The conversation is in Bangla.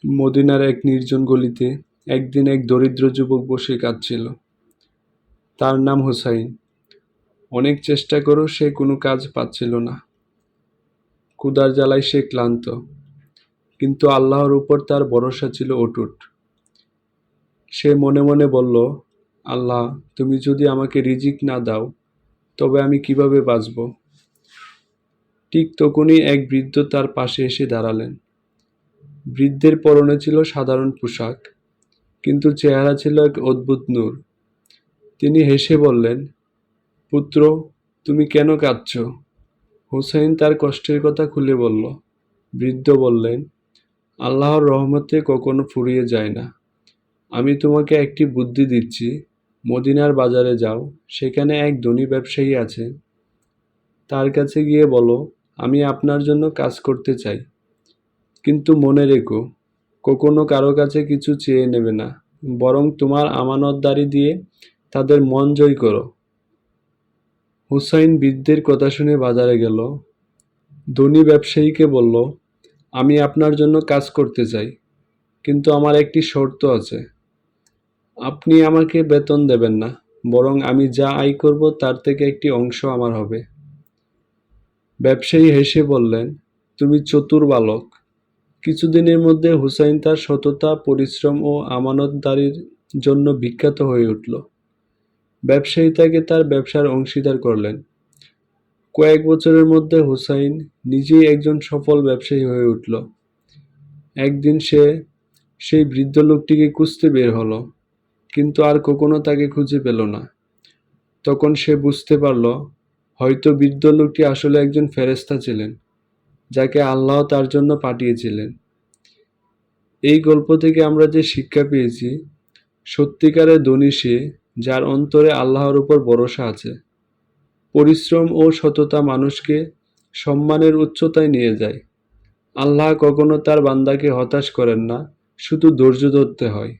মদিনার এক নির্জন গলিতে একদিন এক দরিদ্র যুবক বসে কাঁদছিল। তার নাম হুসাইন। অনেক চেষ্টা করেও সে কোনো কাজ পাচ্ছিল না। ক্ষুধার জ্বালায় সে ক্লান্ত, কিন্তু আল্লাহর উপর তার ভরসা ছিল অটুট। সে মনে মনে বলল, আল্লাহ, তুমি যদি আমাকে রিজিক না দাও তবে আমি কিভাবে বাঁচব? ঠিক তখনই এক বৃদ্ধ তার পাশে এসে দাঁড়ালেন। বৃদ্ধের পরনে ছিল সাধারণ পোশাক, কিন্তু চেহারা ছিল এক অদ্ভুত নূর। তিনি হেসে বললেন, পুত্র, তুমি কেন কাঁদছ? হুসাইন তার কষ্টের কথা খুলে বলল। বৃদ্ধ বললেন, আল্লাহর রহমতে কখনো ফুরিয়ে যায় না। আমি তোমাকে একটি বুদ্ধি দিচ্ছি। মদিনার বাজারে যাও, সেখানে এক ধনী ব্যবসায়ী আছে। তার কাছে গিয়ে বলো, আমি আপনার জন্য কাজ করতে চাই, কিন্তু মনে রেখো, কখনো কারো কাছে কিছু চেয়ে নেবে না, বরং তোমার আমানতদারি দিয়ে তাদের মন জয় করো। হুসাইন বৃদ্ধের কথা শুনে বাজারে গেল। ধনী ব্যবসায়ীকে বলল, আমি আপনার জন্য কাজ করতে চাই, কিন্তু আমার একটি শর্ত আছে। আপনি আমাকে বেতন দেবেন না, বরং আমি যা আয় করব তার থেকে একটি অংশ আমার হবে। ব্যবসায়ী হেসে বললেন, তুমি চতুর বালক। কিছুদিনের মধ্যে হুসাইন তার সততা, পরিশ্রম ও আমানতদারির জন্য বিখ্যাত হয়ে উঠল। ব্যবসায়ী তাকে তার ব্যবসার অংশীদার করলেন। কয়েক বছরের মধ্যে হুসাইন নিজেই একজন সফল ব্যবসায়ী হয়ে উঠল। একদিন সে সেই বৃদ্ধ লোকটিকে খুঁজতে বের হলো, কিন্তু আর কখনো তাকে খুঁজে পেল না। তখন সে বুঝতে পারল, হয়তো বৃদ্ধ লোকটি আসলে একজন ফেরেশতা ছিলেন, যাকে আল্লাহ তার জন্য পাঠিয়েছিলেন। এই গল্প থেকে আমরা যে শিক্ষা পেয়েছি, সত্যিকারের ধনী সে যার অন্তরে আল্লাহর উপর ভরসা আছে। পরিশ্রম ও সততা মানুষকে সম্মানের উচ্চতায় নিয়ে যায়। আল্লাহ কখনো তার বান্দাকে হতাশ করেন না, শুধু ধৈর্য ধরতে হয়।